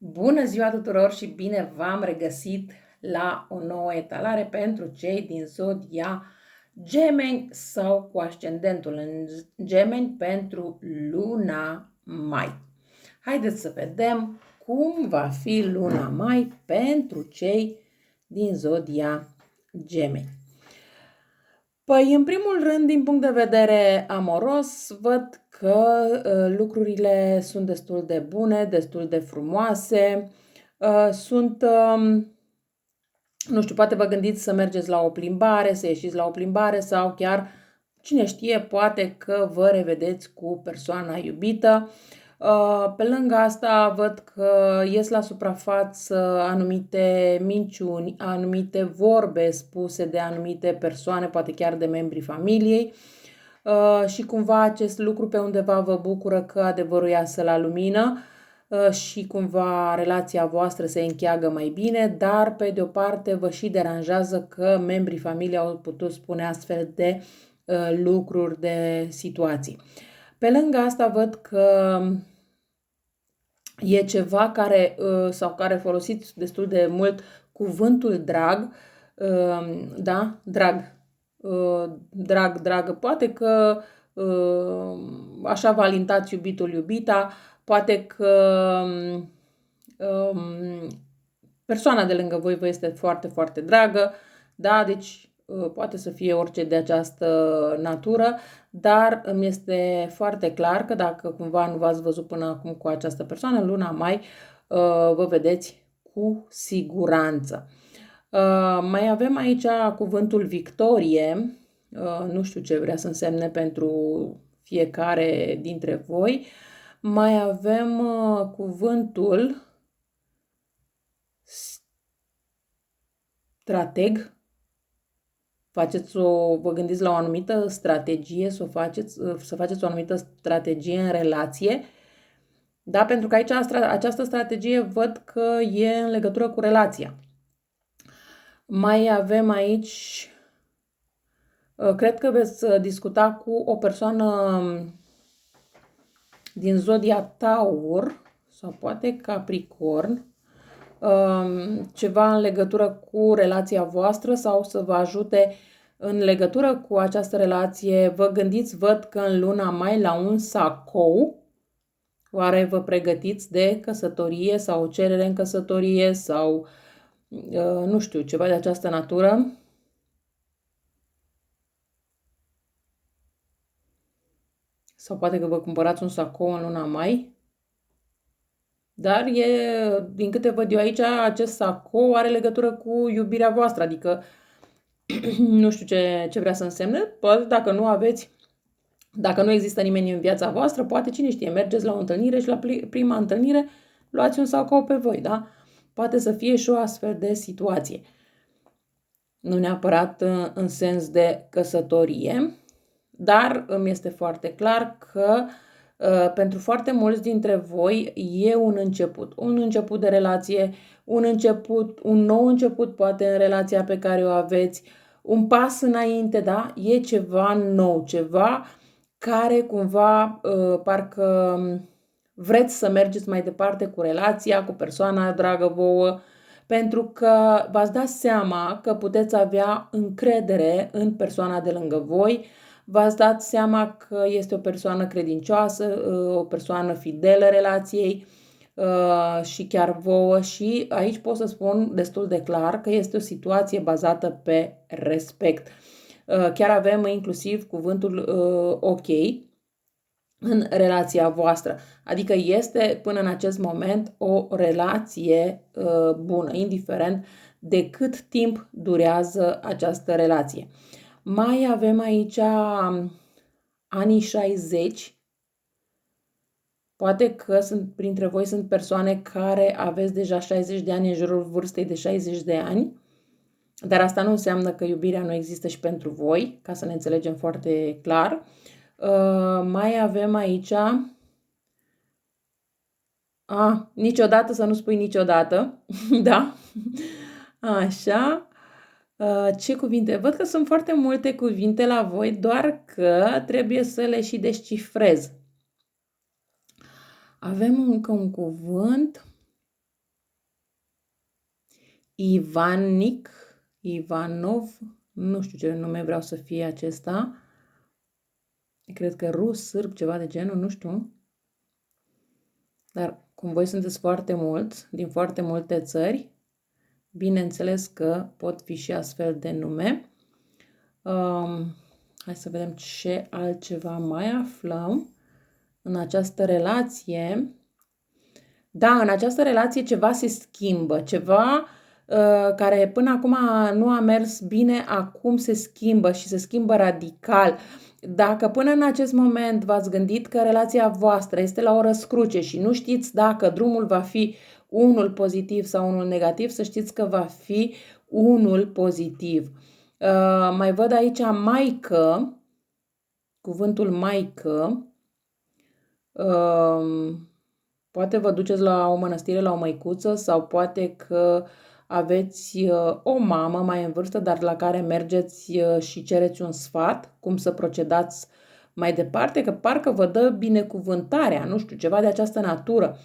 Bună ziua tuturor și bine v-am regăsit la o nouă etalare pentru cei din zodia Gemeni sau cu ascendentul în Gemeni pentru luna mai. Haideți să vedem cum va fi luna mai pentru cei din zodia Gemeni. Păi, în primul rând, din punct de vedere amoros, văd că lucrurile sunt destul de bune, destul de frumoase. Nu știu, poate vă gândiți să mergeți la o plimbare, să ieșiți la o plimbare sau chiar, cine știe, poate că vă revedeți cu persoana iubită. Pe lângă asta văd că ies la suprafață anumite minciuni, anumite vorbe spuse de anumite persoane, poate chiar de membrii familiei. Și cumva acest lucru pe undeva vă bucură că adevărul iasă la lumină și cumva relația voastră se încheagă mai bine, dar pe de o parte vă și deranjează că membrii familiei au putut spune astfel de lucruri, de situații. Pe lângă asta văd că e ceva care folosiți destul de mult cuvântul drag, da? Dragă. Poate că așa vă alintați iubitul, iubita, poate că persoana de lângă voi vă este foarte, foarte dragă, da? Deci poate să fie orice de această natură, dar îmi este foarte clar că dacă cumva nu v-ați văzut până acum cu această persoană, luna mai vă vedeți cu siguranță. Mai avem aici cuvântul victorie, nu știu ce vrea să însemne pentru fiecare dintre voi. Mai avem cuvântul strateg. Vă gândiți la o anumită strategie, să faceți o anumită strategie în relație. Da, pentru că aici această strategie văd că e în legătură cu relația. Mai avem aici, cred că veți discuta cu o persoană din zodia Taur sau poate Capricorn, ceva în legătură cu relația voastră sau să vă ajute în legătură cu această relație. Vă gândiți, văd că în luna mai la un sacou. Oare vă pregătiți de căsătorie sau o cerere în căsătorie sau nu știu, ceva de această natură? Sau poate că vă cumpărați un sacou în luna mai? Dar din câte văd eu aici, acest sacou are legătură cu iubirea voastră, adică nu știu ce vrea să însemne. Poate dacă nu există nimeni în viața voastră, poate cine știe, mergeți la o întâlnire și la prima întâlnire luați un sacou pe voi, da? Poate să fie și o astfel de situație. Nu neapărat în sens de căsătorie, dar îmi este foarte clar că pentru foarte mulți dintre voi e un început. Un început de relație, un nou început poate în relația pe care o aveți, un pas înainte, da? E ceva nou, ceva care cumva parcă vreți să mergeți mai departe cu relația, cu persoana dragă vouă, pentru că v-ați dat seama că puteți avea încredere în persoana de lângă voi, v-ați dat seama că este o persoană credincioasă, o persoană fidelă relației și chiar vouă și aici pot să spun destul de clar că este o situație bazată pe respect. Chiar avem inclusiv cuvântul ok în relația voastră. Adică este până în acest moment o relație bună, indiferent de cât timp durează această relație. Mai avem aici anii 60. Poate că printre voi sunt persoane care aveți deja 60 de ani, în jurul vârstei de 60 de ani, dar asta nu înseamnă că iubirea nu există și pentru voi, ca să ne înțelegem foarte clar. Mai avem aici niciodată să nu spui niciodată. Da? Așa. Ce cuvinte? Văd că sunt foarte multe cuvinte la voi, doar că trebuie să le și descifrez. Avem încă un cuvânt. Ivanic, Ivanov, nu știu ce nume vreau să fie acesta. Cred că rus, sârb, ceva de genul, nu știu. Dar cum voi sunteți foarte mulți, din foarte multe țări, bineînțeles că pot fi și astfel de nume. Hai să vedem ce altceva mai aflăm în această relație. Da, în această relație ceva se schimbă, ceva care până acum nu a mers bine, acum se schimbă și se schimbă radical. Dacă până în acest moment v-ați gândit că relația voastră este la o răscruce și nu știți dacă drumul va fi unul pozitiv sau unul negativ, să știți că va fi unul pozitiv. Mai văd aici maică, cuvântul maică. Poate vă duceți la o mănăstire, la o măicuță, sau poate că aveți o mamă mai în vârstă, dar la care mergeți și cereți un sfat, cum să procedați mai departe, că parcă vă dă binecuvântarea, nu știu, ceva de această natură.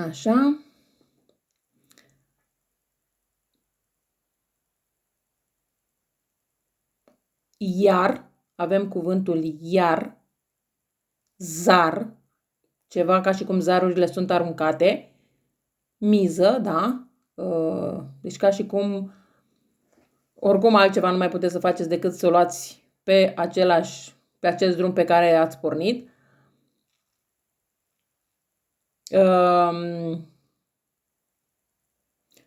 Așa. Iar, avem cuvântul iar, zar, ceva ca și cum zarurile sunt aruncate, miză, da? Deci ca și cum oricum altceva nu mai puteți să faceți decât să o luați pe acest drum pe care ați pornit.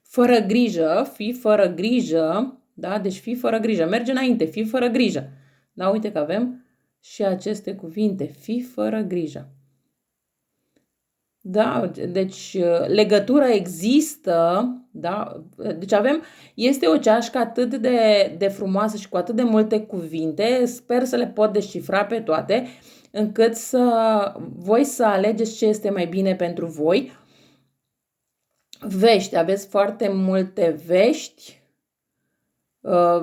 Fără grijă, fi fără grijă, da? Deci fi fără grijă, merge înainte, fi fără grijă. Da, uite că avem și aceste cuvinte, fi fără grijă. Da, deci legătura există, da? Deci este o ceașcă atât de frumoasă și cu atât de multe cuvinte, sper să le pot descifra pe toate, încât voi să alegeți ce este mai bine pentru voi. Vești, aveți foarte multe vești,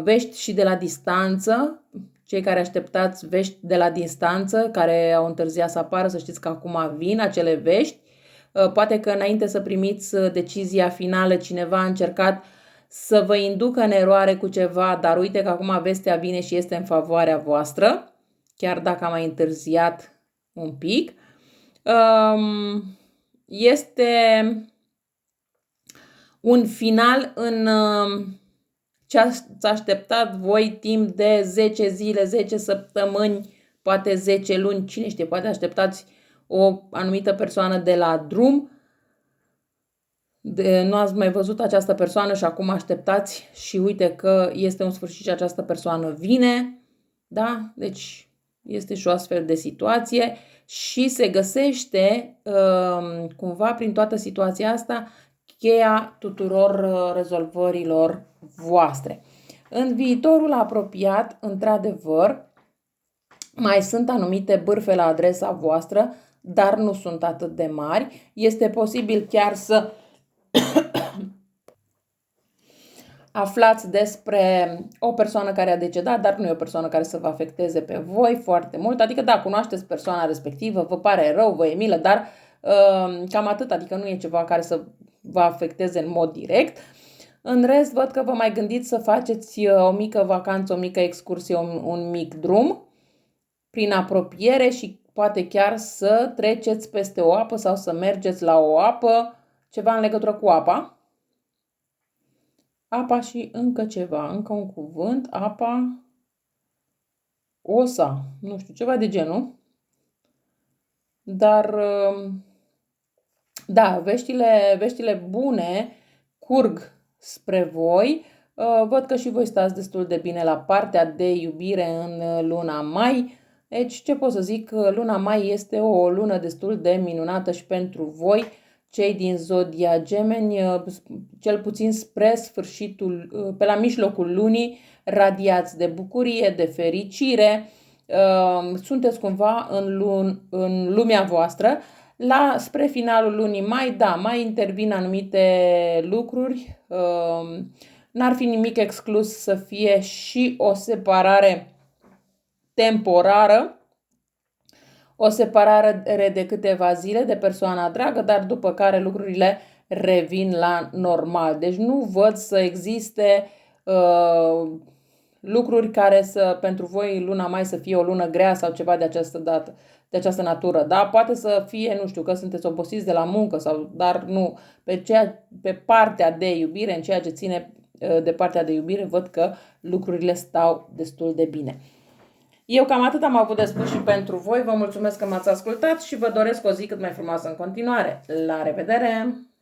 vești și de la distanță, cei care așteptați vești de la distanță, care au întârziat să apară, să știți că acum vin acele vești. Poate că înainte să primiți decizia finală, cineva a încercat să vă inducă în eroare cu ceva, dar uite că acum vestea vine și este în favoarea voastră, chiar dacă a mai întârziat un pic. Este un final în ce ați așteptat voi timp de 10 zile, 10 săptămâni, poate 10 luni, cine știe, poate așteptați o anumită persoană de la drum, nu ați mai văzut această persoană și acum așteptați și uite că este un sfârșit și această persoană vine, da? Deci este și o astfel de situație și se găsește cumva prin toată situația asta cheia tuturor rezolvărilor voastre. În viitorul apropiat, într-adevăr, mai sunt anumite bârfe la adresa voastră, dar nu sunt atât de mari. Este posibil chiar să aflați despre o persoană care a decedat, dar nu e o persoană care să vă afecteze pe voi foarte mult. Adică da, cunoașteți persoana respectivă, vă pare rău, vă e milă, dar cam atât, adică nu e ceva care să vă afecteze în mod direct. În rest, văd că vă mai gândiți să faceți o mică vacanță, o mică excursie, un mic drum prin apropiere și poate chiar să treceți peste o apă sau să mergeți la o apă, ceva în legătură cu apa. Apa și încă ceva, încă un cuvânt, apa, osa, nu știu, ceva de genul. Dar, da, veștile bune curg spre voi. Văd că și voi stați destul de bine la partea de iubire în luna mai. Deci, ce pot să zic, luna mai este o lună destul de minunată și pentru voi, cei din zodia Gemeni, cel puțin spre sfârșitul, pe la mijlocul lunii, radiați de bucurie, de fericire, sunteți cumva în lumea voastră. Spre finalul lunii mai, da, mai intervin anumite lucruri, n-ar fi nimic exclus să fie și o separare temporară, o separare de câteva zile de persoana dragă, dar după care lucrurile revin la normal. Deci nu văd să existe lucruri care pentru voi luna mai să fie o lună grea sau ceva de această dată, de această natură. Da, poate să fie, nu știu, că sunteți obosiți de la muncă dar nu, pe partea de iubire, în ceea ce ține de partea de iubire, văd că lucrurile stau destul de bine. Eu cam atât am avut de spus și pentru voi. Vă mulțumesc că m-ați ascultat și vă doresc o zi cât mai frumoasă în continuare. La revedere!